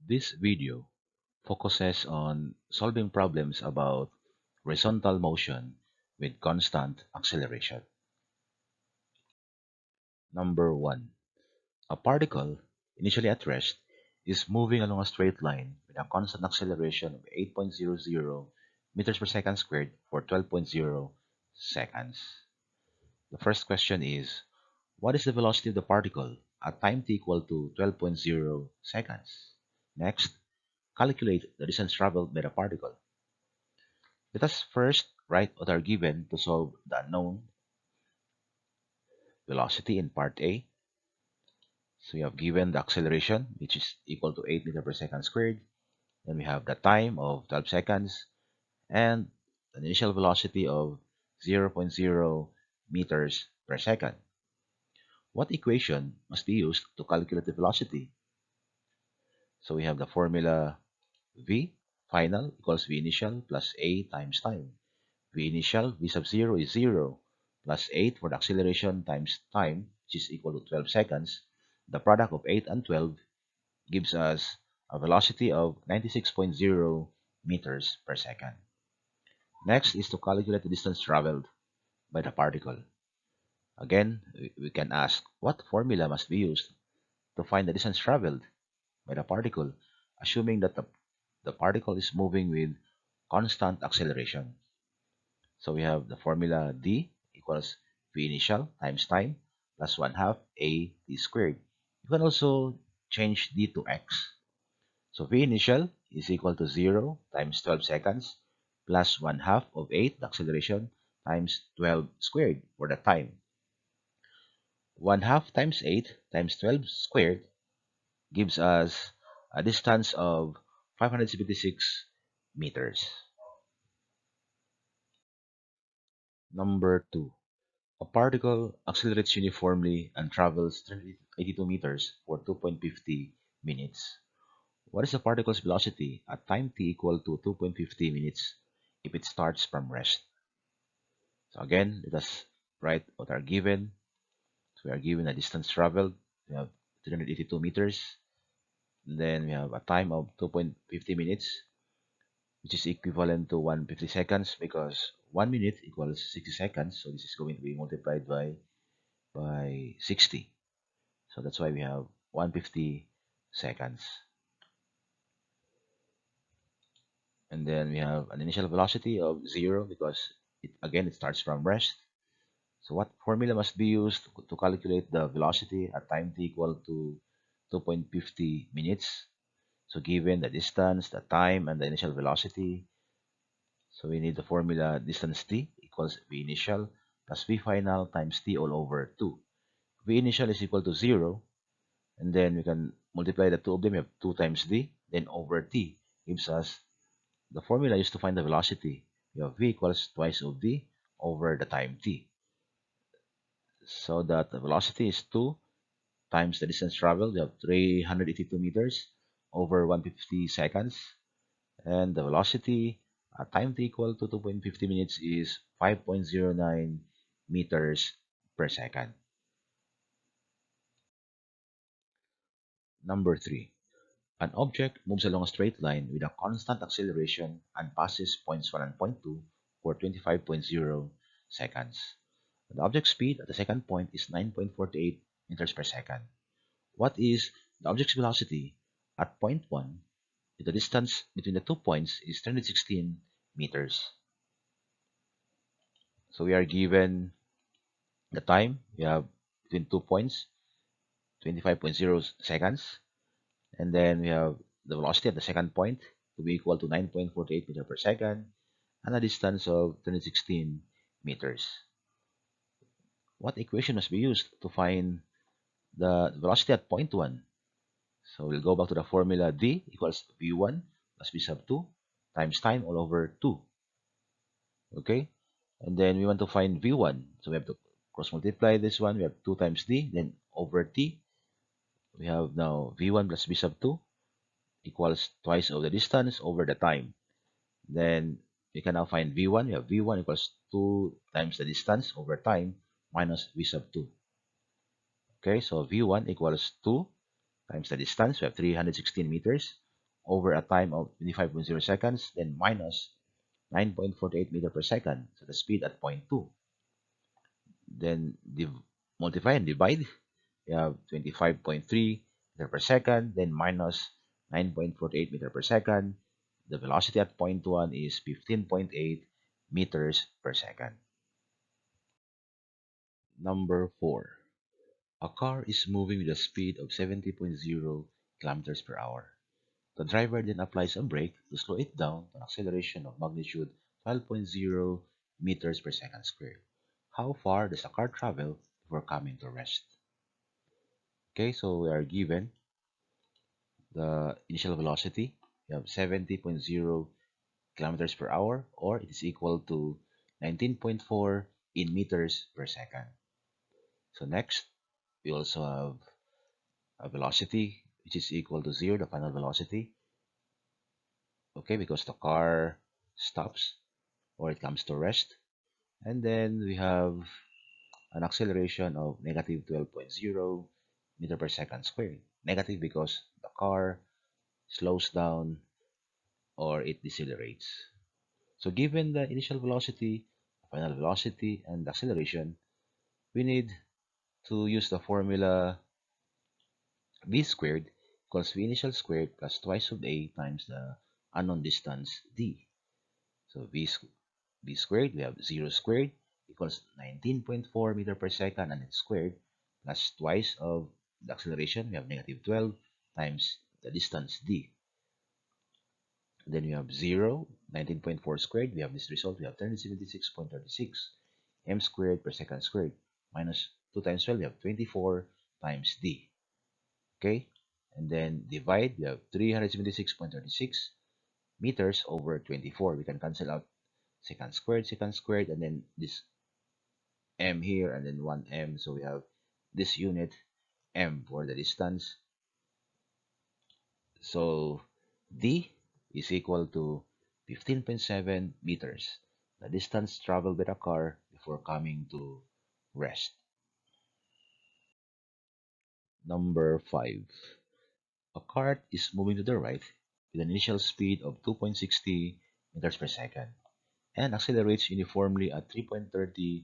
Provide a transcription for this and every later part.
This video focuses on solving problems about horizontal motion with constant acceleration. Number 1. A particle, initially at rest, is moving along a straight line with a constant acceleration of 8.00 meters per second squared for 12.0 seconds. The first question is, what is the velocity of the particle at time t equal to 12.0 seconds? Next, calculate the distance traveled by the particle. Let us first write what are given to solve the unknown velocity in part A. So we have given the acceleration, which is equal to 8 meters per second squared. Then we have the time of 12 seconds and an initial velocity of 0.0 meters per second. What equation must be used to calculate the velocity? So we have the formula V final equals V initial plus A times time. V initial, V sub 0 is 0 plus 8 for the acceleration times time, which is equal to 12 seconds. The product of 8 and 12 gives us a velocity of 96.0 meters per second. Next is to calculate the distance traveled by the particle. Again, we can ask what formula must be used to find the distance traveled by the particle, assuming that the particle is moving with constant acceleration. So we have the formula d equals v initial times time plus 1 half a t squared. You can also change d to x. So v initial is equal to 0 times 12 seconds plus 1 half of 8, the acceleration, times 12 squared for the time. 1 half times 8 times 12 squared gives us a distance of 576 meters. Number 2. A particle accelerates uniformly and travels 382 meters for 2.50 minutes. What is the particle's velocity at time t equal to 2.50 minutes if it starts from rest? So again, let us write what are given. So we are given a distance traveled. We have 382 meters. And then we have a time of 2.50 minutes, which is equivalent to 150 seconds because 1 minute equals 60 seconds. So this is going to be multiplied by 60. So that's why we have 150 seconds. And then we have an initial velocity of 0 because it starts from rest. So what formula must be used to calculate the velocity at time t equal to 2.50 minutes? So given the distance, the time, and the initial velocity, so we need the formula distance t equals v initial plus v final times t all over 2. V initial is equal to 0, and then we can multiply the two of them. We have 2 times d, then over t gives us the formula used to find the velocity. We have v equals twice of d over the time t. So that the velocity is 2 times the distance traveled. We have 382 meters over 150 seconds. And the velocity at time t equal to 2.50 minutes is 5.09 meters per second. Number 3. An object moves along a straight line with a constant acceleration and passes points 1 and point 2 for 25.0 seconds. The object speed at the second point is 9.48 meters per second. What is the object's velocity at point 1 if the distance between the 2 points is 316 meters? So we are given the time. We have between 2 points, 25.0 seconds. And then we have the velocity at the second point to be equal to 9.48 meters per second and a distance of 316 meters. What equation must be used to find the velocity at point 1? So we'll go back to the formula d equals v1 plus v sub 2 times time all over 2. Okay? And then we want to find v1. So we have to cross multiply this one. We have 2 times d, then over t. We have now v1 plus v sub 2 equals twice of the distance over the time. Then we can now find v1. We have v1 equals 2 times the distance over time minus v sub 2. Okay, so v1 equals 2 times the distance. We have 316 meters over a time of 25.0 seconds, then minus 9.48 meter per second. So the speed at point 2. Then multiply and divide. We have 25.3 meter per second, then minus 9.48 meter per second. The velocity at point 1 is 15.8 meters per second. Number 4. A car is moving with a speed of 70.0 kilometers per hour. The driver then applies a brake to slow it down to an acceleration of magnitude 12.0 meters per second squared. How far does a car travel before coming to rest? Okay, so we are given the initial velocity. We have 70.0 kilometers per hour, or it is equal to 19.4 in meters per second. So next, we also have a velocity which is equal to 0, the final velocity. Okay, because the car stops or it comes to rest. And then we have an acceleration of negative 12.0 meter per second squared. Negative because the car slows down or it decelerates. So given the initial velocity, final velocity, and acceleration, we need to use the formula v squared equals v initial squared plus twice of a times the unknown distance d. So v squared, we have 0 squared equals 19.4 meter per second and it's squared plus twice of the acceleration, we have negative 12 times the distance d. Then we have 0, 19.4 squared, we have this result, we have 376.36 m squared per second squared minus 2 times 12, we have 24 times d. Okay, and then divide, we have 376.36 meters over 24. We can cancel out second squared, and then this m here, and then 1m. So we have this unit m for the distance. So d is equal to 15.7 meters, the distance traveled by the car before coming to rest. Number 5. A cart is moving to the right with an initial speed of 2.60 meters per second and accelerates uniformly at 3.30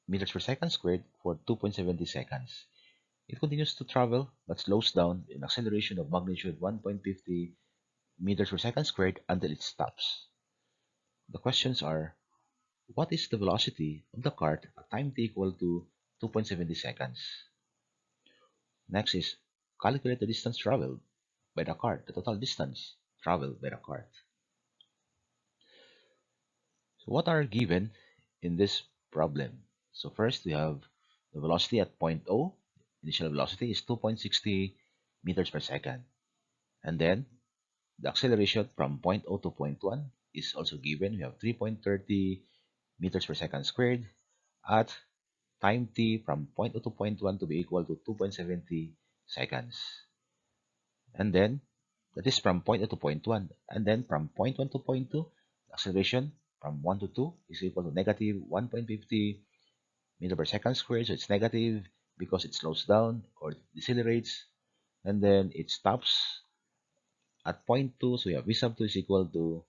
meters per second squared for 2.70 seconds. It continues to travel but slows down in acceleration of magnitude 1.50 meters per second squared until it stops. The questions are, what is the velocity of the cart at time t equal to 2.70 seconds? Next is, calculate the distance traveled by the cart, the total distance traveled by the cart. So what are given in this problem? So first we have the velocity at point O. Initial velocity is 2.60 meters per second. And then the acceleration from point O to point 1 is also given. We have 3.30 meters per second squared at time t from point O to point 1 to be equal to 2.70 seconds. And then that is from point O to point 1. And then from point 1 to point 2, the acceleration from 1 to 2 is equal to negative 1.50 meter per second squared. So it's negative because it slows down or decelerates. And then it stops at point 2. So we have v sub 2 is equal to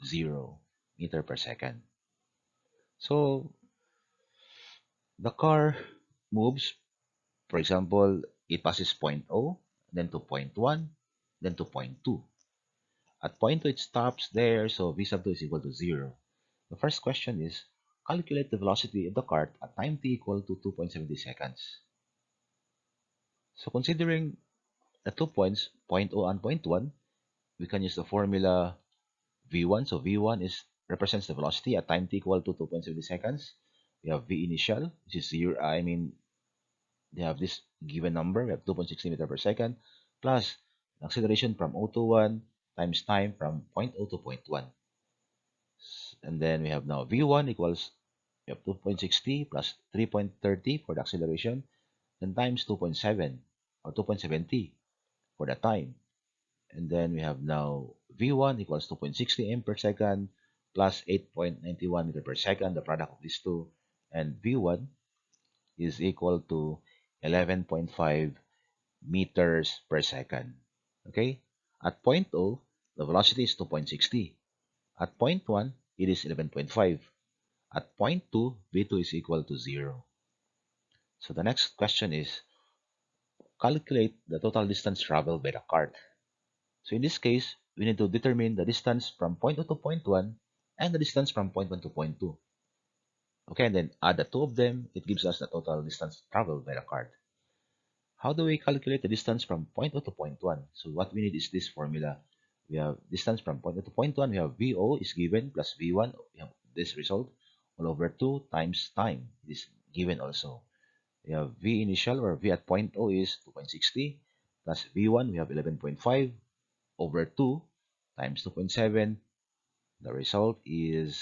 0 meter per second. So the car moves, for example, it passes point O, then to point 1, then to point 2. At point 2, it stops there, so v sub 2 is equal to 0. The first question is, calculate the velocity of the cart at time t equal to 2.70 seconds. So considering the 2 points, point O and point 1, we can use the formula v1. So v1 is represents the velocity at time t equal to 2.70 seconds. We have v initial, which is 0, they have this given number, we have 2.60 meter per second, plus the acceleration from O to 1 times time from point O to point 1. And then we have now v1 equals, we have 2.60 plus 3.30 for the acceleration, then times 2.7 or 2.70 for the time. And then we have now v1 equals 2.60 m per second plus 8.91 meter per second, the product of these two, and v1 is equal to 11.5 meters per second. Okay? At point O, the velocity is 2.60. At point 1, it is 11.5. At point 2, V2 is equal to 0. So the next question is, calculate the total distance traveled by the cart. So in this case, we need to determine the distance from point O to point 1 and the distance from point 1 to point 2. Okay, and then add the two of them, it gives us the total distance traveled by the cart. How do we calculate the distance from point O to point 1? So what we need is this formula. We have distance from point O to point 1, we have VO is given plus V1, we have this result, all over 2 times time is given also. We have V initial or V at point O is 2.60 plus V1, we have 11.5 over 2 times 2.7. The result is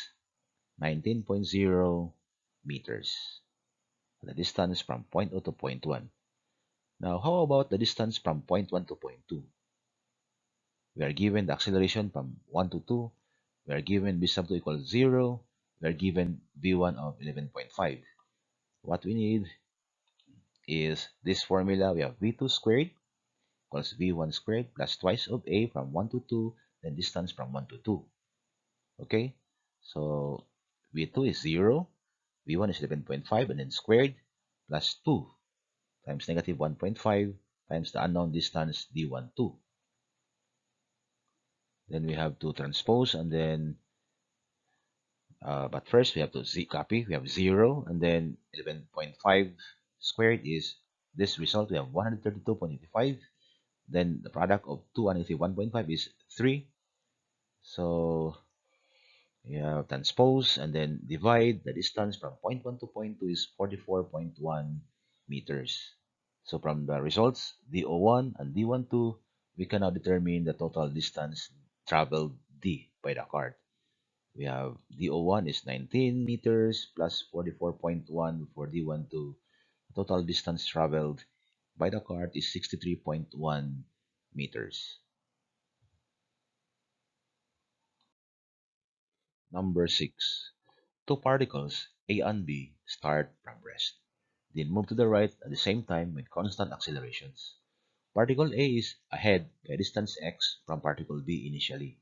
19.0 meters. The distance from point O to point 1. Now, how about the distance from point 1 to point 2? We are given the acceleration from 1 to 2. We are given v sub 2 equals 0. We are given v1 of 11.5. What we need is this formula. We have v2 squared equals v1 squared plus twice of a from 1 to 2, then distance from 1 to 2. Okay? So, v2 is 0. v1 is 11.5 and then squared plus 2 times negative 1.5 times the unknown distance d12. Then we have to transpose and then, but first we have to copy. We have 0 and then 11.5 squared is this result. We have 132.85. Then the product of 2 and 1.5 is 3. So we have transpose and then divide. The distance from point 1 to point 2 is 44.1 meters. So from the results, DO1 and D12, we can now determine the total distance traveled D by the cart. We have DO1 is 19 meters plus 44.1 for D12. Total distance traveled by the cart is 63.1 meters. Number 6. Two particles, A and B, start from rest. Then move to the right at the same time with constant accelerations. Particle A is ahead by a distance x from particle B initially.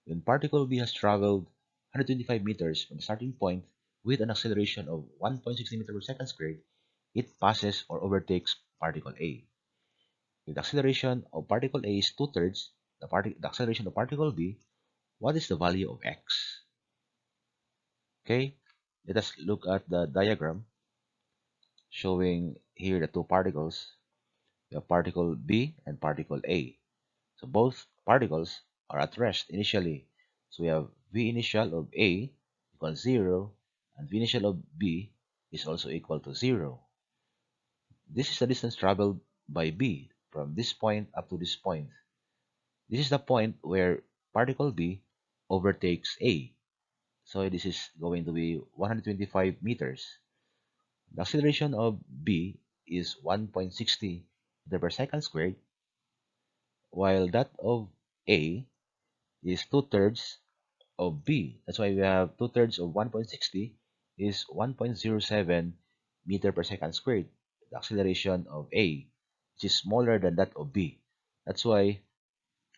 When particle B has traveled 125 meters from the starting point with an acceleration of 1.60 meters per second squared, it passes or overtakes particle A. If the acceleration of particle A is two-thirds the acceleration of particle B, what is the value of x? Okay, let us look at the diagram showing here the two particles. We have particle B and particle A. So both particles are at rest initially. So we have V initial of A equals 0 and V initial of B is also equal to 0. This is the distance traveled by B from this point up to this point. This is the point where particle B overtakes A. So this is going to be 125 meters. The acceleration of B is 1.60 meters per second squared, while that of A is two-thirds of B. That's why we have two-thirds of 1.60 is 1.07 meter per second squared. The acceleration of A, which is smaller than that of B. That's why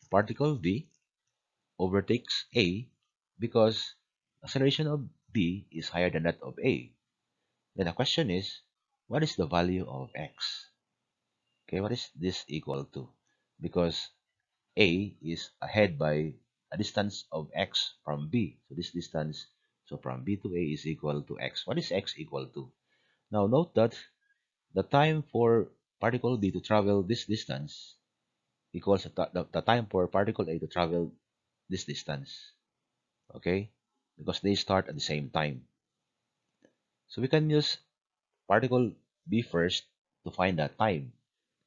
particle B overtakes A because acceleration of B is higher than that of A. Then the question is, what is the value of x? Okay, what is this equal to? Because A is ahead by a distance of x from B. So this distance, so from B to A is equal to x. What is x equal to? Now note that the time for particle B to travel this distance equals the time for particle A to travel this distance. Okay? Because they start at the same time. So we can use particle B first to find that time.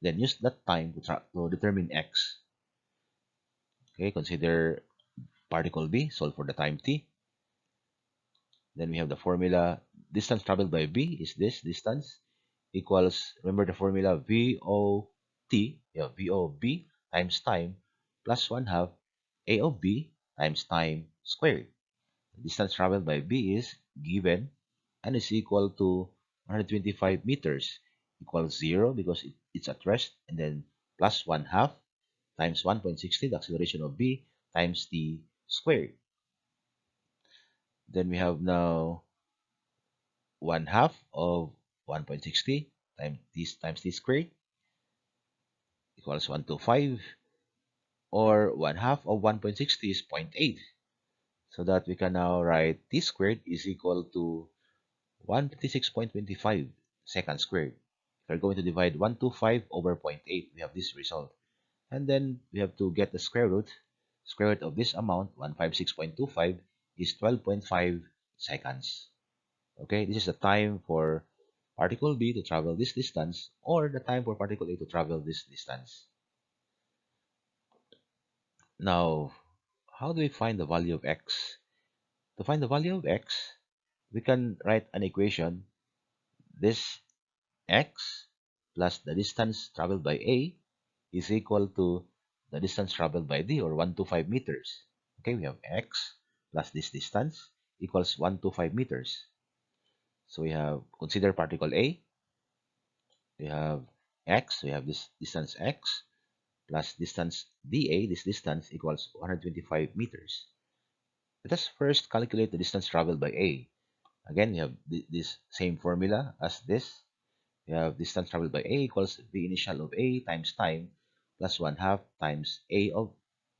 Then use that time to determine x. Okay, consider particle B, solve for the time t. Then we have the formula, distance traveled by B is this distance equals, remember the formula VOT, yeah, VO of B times time plus 1/2 A of B times time squared. The distance traveled by B is given and is equal to 125 meters equals 0 because it's at rest, and then plus 1/2 times 1.60, the acceleration of b, times t squared. Then we have now 1 half of 1.60 times t squared equals 125, or 1 half of 1.60 is zero point 0.8. So that we can now write t squared is equal to 156.25 seconds squared. If we're going to divide 125 over zero point 0.8, we have this result. And then we have to get the square root. Square root of this amount, 156.25, is 12.5 seconds. Okay, this is the time for particle B to travel this distance, or the time for particle A to travel this distance. Now, how do we find the value of x? To find the value of x, we can write an equation. This x plus the distance traveled by A is equal to the distance traveled by D, or 125 meters. Okay, we have x plus this distance equals 125 meters. So we have, consider particle A, we have x, we have this distance x plus distance dA, this distance equals 125 meters. Let us first calculate the distance traveled by A. Again, we have this same formula as this. We have distance traveled by A equals V initial of A times time plus 1 half times A of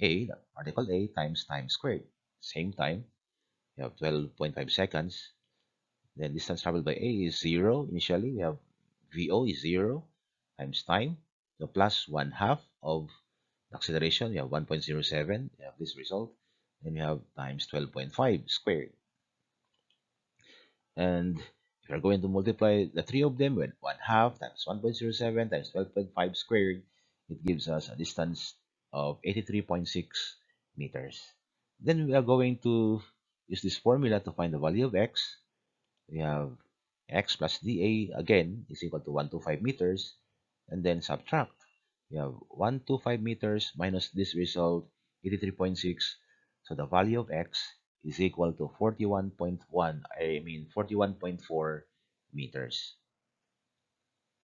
A, the particle A, times time squared. Same time, we have 12.5 seconds. Then distance traveled by A is 0. Initially, we have VO is 0 times time. So plus 1 half of the acceleration, we have 1.07. We have this result. Then we have times 12.5 squared. And if you're going to multiply the three of them with 1 half times 1.07 times 12.5 squared, it gives us a distance of 83.6 meters. Then we are going to use this formula to find the value of x. We have x plus dA again is equal to 125 meters, and then subtract. We have 125 meters minus this result, 83.6. So the value of x is equal to 41.4 meters.